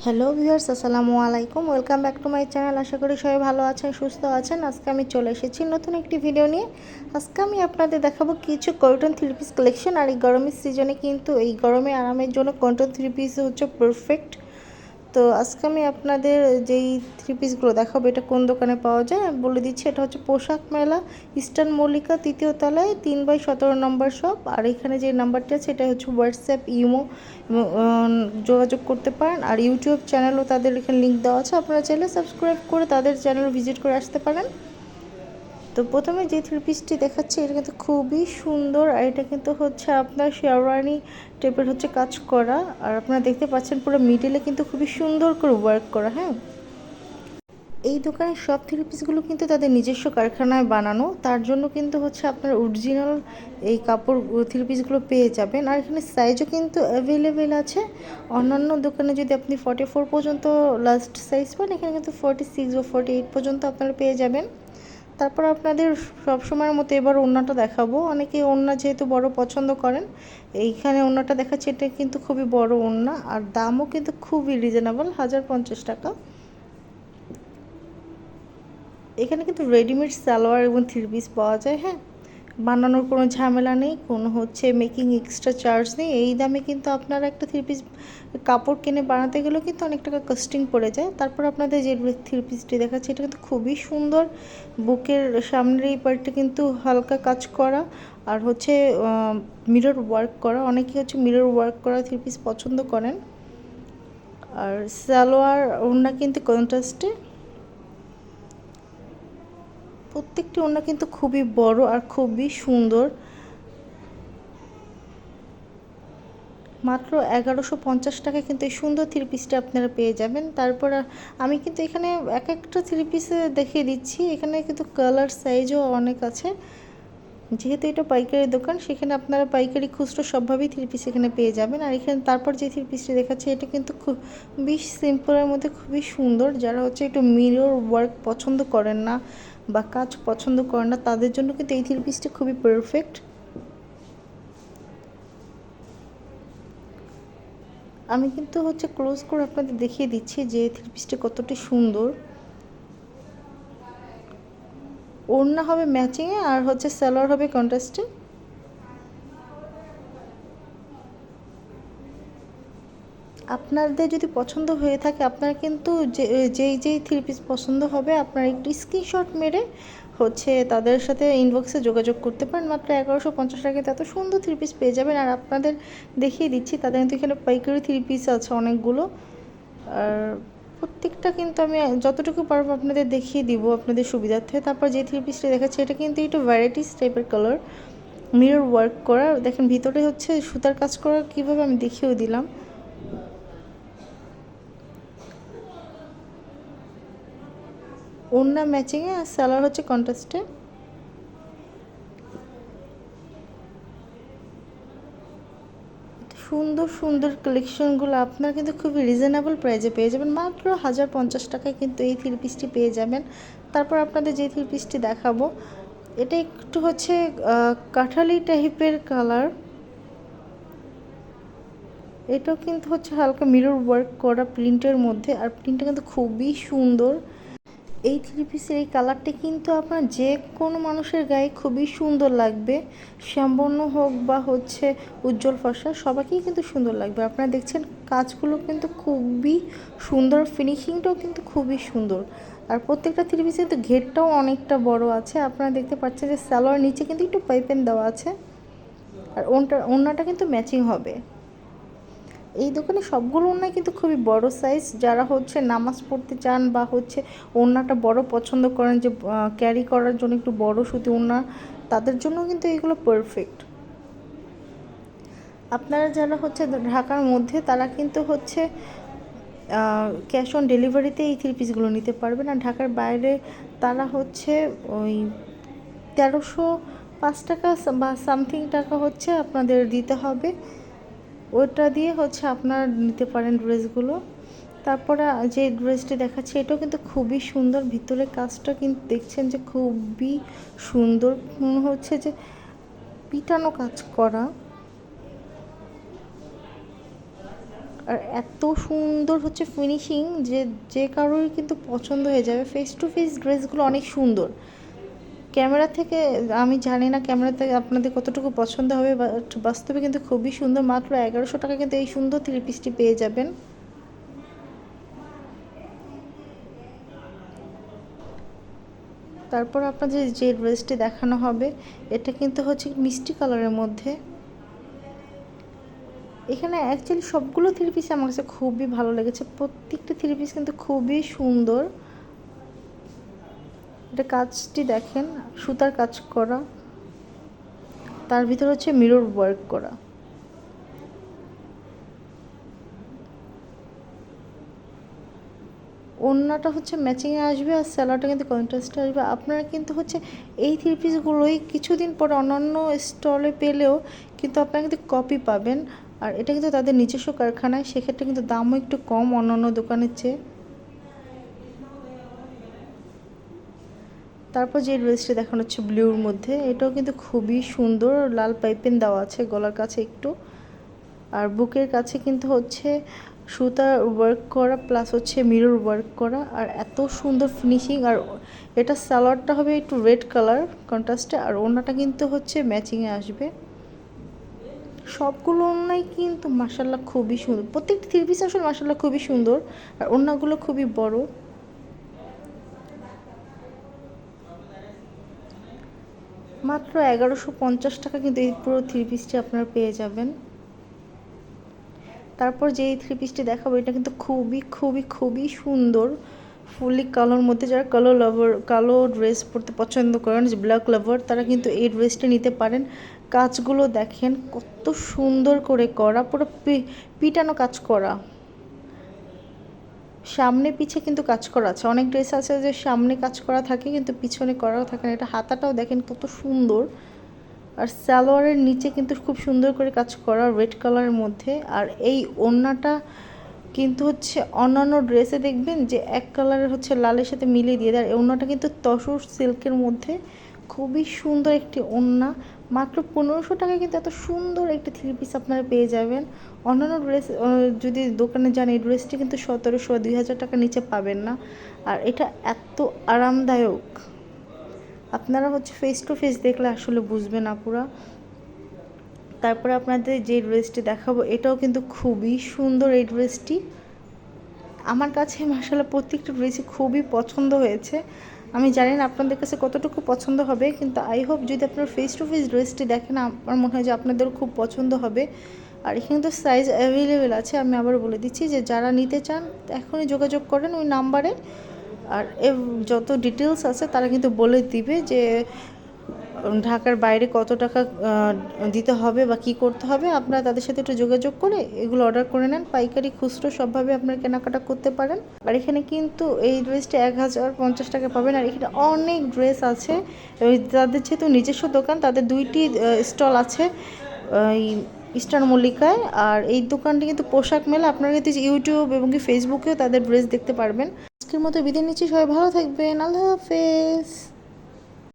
Hello viewers, আসসালামু আলাইকুম। Welcome back to my channel. আশা করি সবাই ভালো আছেন, সুস্থ আছেন। আজকে আমি চলে এসেছি নতুন একটি ভিডিও নিয়ে। আজকে আমি আপনাদের দেখাবো কিছু কটন থ্রি পিস কালেকশন। আর এই গরমের সিজনে কিন্তু এই গরমে আরামের জন্য কটন থ্রি পিস হচ্ছে পারফেক্ট। তো আজকে আমি আপনাদের যেই থ্রি পিসগুলো দেখাবো এটা কোন দোকানে পাওয়া যায় আমি বলে দিচ্ছি। এটা হচ্ছে পোশাক মেলা, ইস্টার্ন মল্লিকা, ৩য় তলায়, ৩/17 নম্বর শপ। আর এখানে যে নাম্বারটা আছে এটা হচ্ছে হোয়াটসঅ্যাপ, ইমো যোগাযোগ করতে পারেন। আর ইউটিউব চ্যানেলও তাদের এখানে লিঙ্ক দেওয়া আছে, আপনারা চাইলে সাবস্ক্রাইব করে তাদের চ্যানেল ভিজিট করে আসতে পারেন। তো প্রথমে যে থ্রি পিসটি দেখাচ্ছি এটা কিন্তু খুবই সুন্দর। আর এটা কিন্তু হচ্ছে আপনার শেরওয়ানি টাইপের হচ্ছে কাজ করা। আর আপনারা দেখতে পাচ্ছেন পুরো মিডিলে কিন্তু খুবই সুন্দর করে ওয়ার্ক করা। হ্যাঁ, এই দোকানের সব থ্রি পিসগুলো কিন্তু তাদের নিজস্ব কারখানায় বানানো, তার জন্য কিন্তু হচ্ছে আপনার অরিজিনাল এই কাপড় থ্রি পিসগুলো পেয়ে যাবেন। আর এখানে সাইজও কিন্তু অ্যাভেলেবেল আছে। অন্যান্য দোকানে যদি আপনি 44 পর্যন্ত লাস্ট সাইজ পান, এখানে কিন্তু 46 বা 48 পর্যন্ত আপনারা পেয়ে যাবেন। তারপর আপনাদের সবসময়ের মতো এবার ওড়নাটা দেখাবো। অনেকে ওড়না যেহেতু বড় পছন্দ করেন, এইখানে ওড়নাটা দেখাচ্ছি। এটা কিন্তু খুবই বড় ওড়না, আর দামও কিন্তু খুবই রিজনেবল, 1050 টাকা। এখানে কিন্তু রেডিমেড সালোয়ার এবং থ্রি পিস পাওয়া যায়। হ্যাঁ, বানানোর কোনো ঝামেলা নেই, কোনো হচ্ছে মেকিং এক্সট্রা চার্জ নেই। এই দামে কিন্তু আপনারা একটা থ্রি পিস কাপড় কিনে বানাতে গেলেও কিন্তু অনেক টাকা কস্টিং পড়ে যায়। তারপর আপনাদের যে থ্রি পিসটি দেখাচ্ছে এটা কিন্তু খুবই সুন্দর। বুকের সামনের এই পার্টটা কিন্তু হালকা কাজ করা, আর হচ্ছে মিরর ওয়ার্ক করা। অনেকে হচ্ছে মিরর ওয়ার্ক করা থ্রি পিস পছন্দ করেন। আর সালোয়ার ওড়না কিন্তু কন্ট্রাস্টে, প্রত্যেকটি ওড়না কিন্তু খুবই বড় আর খুবই সুন্দর। মাত্র 1150 টাকায় কিন্তু এই সুন্দর থ্রি পিসটা আপনারা পেয়ে যাবেন। তারপর আমি কিন্তু এখানে এক একটা থ্রি পিসে দেখিয়ে দিচ্ছি। এখানে কিন্তু কালার সাইজও অনেক আছে। যেহেতু এটা পাইকারি দোকান, সেখানে আপনারা পাইকারি খুচরো সবভাবেই থ্রি পিস এখানে পেয়ে যাবেন। আর এখানে তারপর যে থ্রি পিসটি দেখাচ্ছে এটা কিন্তু খুবই সিম্পলের মধ্যে খুবই সুন্দর। যারা হচ্ছে একটু মিরর ওয়ার্ক পছন্দ করেন না বা কাজ পছন্দ করেন না, তাদের জন্য কিন্তু এই থ্রি পিসটি খুবই পারফেক্ট। আমি কিন্তু হচ্ছে ক্লোজ করে আপনাদের দেখিয়ে দিচ্ছি যে থ্রি পিসটি কতটি সুন্দর। ওড়না হবে ম্যাচিংয়ে, আর হচ্ছে সালোয়ার হবে কন্ট্রাস্টে। আপনাদের যদি পছন্দ হয়ে থাকে, আপনারা কিন্তু যেই থ্রি পিস পছন্দ হবে আপনারা একটু স্ক্রিনশট মেরে হচ্ছে তাদের সাথে ইনবক্সে যোগাযোগ করতে পারেন। মাত্র 1150 টাকায় এত সুন্দর থ্রি পিস পেয়ে যাবেন। আর আপনাদের দেখিয়ে দিচ্ছি তাদের কিন্তু এখানে পাইকারি থ্রি পিস আছে অনেকগুলো। আর প্রত্যেকটা কিন্তু আমি যতটুকু পারবো আপনাদের দেখিয়ে দিব আপনাদের সুবিধার্থে। তারপর যে থ্রি পিসটা দেখাচ্ছি এটা কিন্তু একটু ভ্যারাইটিস টাইপের কালার, মিরর ওয়ার্ক করা। দেখেন ভিতরে হচ্ছে সুতার কাজ করা কীভাবে আমি দেখিয়েও দিলাম। ওড়না ম্যাচিংয়ে আর সালোয়ার হচ্ছে কন্ট্রাস্টে। সুন্দর সুন্দর কালেকশনগুলো আপনারা কিন্তু খুবই রিজনেবল প্রাইসে পেয়ে যাবেন। মাত্র 1050 টাকায় কিন্তু এই থ্রি পিসটি পেয়ে যাবেন। তারপর আপনাদের যে থ্রি পিসটি দেখাবো এটা একটু হচ্ছে কাঠালি টাইপের কালার। এটাও কিন্তু হচ্ছে হালকা মিরর ওয়ার্ক করা প্রিন্টের মধ্যে, আর প্রিন্টটা কিন্তু খুবই সুন্দর। এই থ্রি পিসের এই কালারটা কিন্তু আপনার যে কোনো মানুষের গায়ে খুবই সুন্দর লাগবে। শ্যামবর্ণ হোক বা হচ্ছে উজ্জ্বল ফর্সা, সবাইকেই কিন্তু সুন্দর লাগবে। আপনারা দেখছেন কাজগুলো কিন্তু খুবই সুন্দর, ফিনিশিংটাও কিন্তু খুবই সুন্দর। আর প্রত্যেকটা থ্রি পিসে কিন্তু ঘেরটাও অনেকটা বড় আছে। আপনারা দেখতে পাচ্ছেন যে সালোয়ার নিচে কিন্তু একটু পাইপেন দেওয়া আছে। আর ওড়নাটা কিন্তু ম্যাচিং হবে। এই দোকানে সবগুলো ওড়নাই কিন্তু খুবই বড় সাইজ। যারা হচ্ছে নামাজ পড়তে চান বা হচ্ছে ওড়নাটা বড় পছন্দ করেন, যে ক্যারি করার জন্য একটু বড় সুতি ওড়না, তাদের জন্য কিন্তু এগুলো পারফেক্ট। আপনারা যারা হচ্ছে ঢাকার মধ্যে, তারা কিন্তু হচ্ছে ক্যাশ অন ডেলিভারিতে এই থ্রি পিসগুলো নিতে পারবেন। আর ঢাকার বাইরে তারা হচ্ছে ওই 1305 টাকা বা সামথিং টাকা হচ্ছে আপনাদের দিতে হবে। ওটা দিয়ে হচ্ছে আপনারা নিতে পারেন ড্রেসগুলো। তারপরে যে ড্রেসটি দেখাচ্ছে এটাও কিন্তু খুবই সুন্দর। ভিতরে কাজটা কিন্তু দেখছেন যে খুবই সুন্দর, মনে হচ্ছে যে পিটানো কাজ করা। আর এত সুন্দর হচ্ছে ফিনিশিং যে যে কারোরই কিন্তু পছন্দ হয়ে যাবে। ফেস টু ফেস ড্রেসগুলো অনেক সুন্দর। ক্যামেরা থেকে আমি জানি না ক্যামেরাতে আপনাদের কতটুকু পছন্দ হবে, বাট বাস্তবে কিন্তু খুবই সুন্দর। মাত্র 1100 টাকা কিন্তু এই সুন্দর থ্রি পিসটি পেয়ে যাবেন। তারপর আপনাদের যে ড্রেসটি দেখানো হবে এটা কিন্তু হচ্ছে মিষ্টি কালারের মধ্যে। এখানে অ্যাকচুয়ালি সবগুলো থ্রি পিস আমার কাছে খুবই ভালো লেগেছে, প্রত্যেকটা থ্রি পিস কিন্তু খুবই সুন্দর। এটা কাজটি দেখেন, সুতার কাজ করা, তার ভিতর হচ্ছে মিরর ওয়ার্ক করা। ওড়নাটা হচ্ছে ম্যাচিংয়ে আসবে আর স্যালোয়ারটা কিন্তু কন্ট্রাস্টে আসবে। আপনারা কিন্তু হচ্ছে এই থ্রি পিসগুলোই কিছুদিন পরে অন্যান্য স্টলে পেলেও কিন্তু আপনারা কিন্তু কপি পাবেন। আর এটা কিন্তু তাদের নিজস্ব কারখানায়, সেক্ষেত্রে কিন্তু দামও একটু কম অন্যান্য দোকানের চেয়ে। তারপর যে ড্রেসটি দেখানো হচ্ছে ব্লুর মধ্যে, এটাও কিন্তু খুবই সুন্দর। লাল পাইপিং দেওয়া আছে গলার কাছে একটু, আর বুকের কাছে কিন্তু হচ্ছে সুতার ওয়ার্ক করা প্লাস হচ্ছে মিরর ওয়ার্ক করা, আর এত সুন্দর ফিনিশিং। আর এটা সালোয়ারটা হবে একটু রেড কালার কন্ট্রাস্টে, আর ওড়নাটা কিন্তু হচ্ছে ম্যাচিংয়ে আসবে। সবগুলো ওড়নাই কিন্তু মাশাল্লাহ খুবই সুন্দর, প্রত্যেকটি থ্রি পিস আসলে মাশাল্লাহ খুবই সুন্দর, আর ওড়নাগুলো খুবই বড়। মাত্র 1150 টাকা কিন্তু এই পুরো থ্রি পিসটি আপনারা পেয়ে যাবেন। তারপর যে এই থ্রি পিসটি দেখাবো এটা কিন্তু খুবই খুবই খুবই সুন্দর, ফুলি কালোর মধ্যে। যারা কালো লাভার, কালো ড্রেস পরতে পছন্দ করেন, যে ব্ল্যাক লাভার, তারা কিন্তু এই ড্রেসটি নিতে পারেন। কাজগুলো দেখেন কত সুন্দর করে করা, পুরো পিটানো কাজ করা, সামনে পিছে কিন্তু কাজ করা আছে। অনেক ড্রেস আছে যে সামনে কাজ করা থাকে কিন্তু পিছনে করাও থাকে না। এটা হাতাটাও দেখেন কত সুন্দর, আর সালোয়ারের নিচে কিন্তু খুব সুন্দর করে কাজ করা রেড কালারের মধ্যে। আর এই ওড়নাটা কিন্তু হচ্ছে অন্যান্য ড্রেসে দেখবেন যে এক কালারের হচ্ছে লালের সাথে মিলিয়ে দিয়ে দেয়, আর ওড়নাটা কিন্তু তসর সিল্কের মধ্যে খুবই সুন্দর একটি ওড়না। মাত্র 1500 টাকায় কিন্তু এত সুন্দর একটি থ্রি পিস আপনারা পেয়ে যাবেন। অন্যান্য ড্রেস যদি দোকানে যান এই ড্রেসটি কিন্তু 1700 2000 টাকার নিচে পাবেন না, আর এটা এত আরামদায়ক আপনারা হচ্ছে ফেস টু ফেস দেখলে আসলে বুঝবেন আপুরা। তারপরে আপনাদের যে ড্রেসটি দেখাবো এটাও কিন্তু খুবই সুন্দর। এই ড্রেসটি আমার কাছে মাশাআল্লাহ প্রত্যেকটা ড্রেসই খুবই পছন্দ হয়েছে। আমি জানি না আপনাদের কাছে কতটুকু পছন্দ হবে, কিন্তু আই হোপ যদি আপনারা ফেস টু ফেস ড্রেসটি দেখেন আমার মনে হয় যে আপনাদেরও খুব পছন্দ হবে। আর এখানে তো সাইজ অ্যাভেলেবেল আছে, আমি আবার বলে দিচ্ছি যে যারা নিতে চান এখনই যোগাযোগ করেন ওই নাম্বারে। আর যত ডিটেলস আছে তারা কিন্তু বলে দিবে যে ঢাকার বাইরে কত টাকা দিতে হবে বা কী করতে হবে। আপনারা তাদের সাথে একটু যোগাযোগ করে এগুলো অর্ডার করে নেন। পাইকারি খুচরো সবভাবে আপনারা কেনাকাটা করতে পারেন। আর এখানে কিন্তু এই ড্রেসটা 1050 টাকা পাবেন। আর এখানে অনেক ড্রেস আছে, তাদের যেহেতু নিজস্ব দোকান, তাদের দুইটি স্টল আছে এই ইস্টার্ন মল্লিকায়। আর এই দোকানটি কিন্তু পোশাক মেলা, আপনারা কিন্তু ইউটিউব এবং ফেসবুকেও তাদের ড্রেস দেখতে পারবেন। আজকের মতো বিদায় নিচ্ছি, সবাই ভালো থাকবেন, আল্লাহ হাফেজ।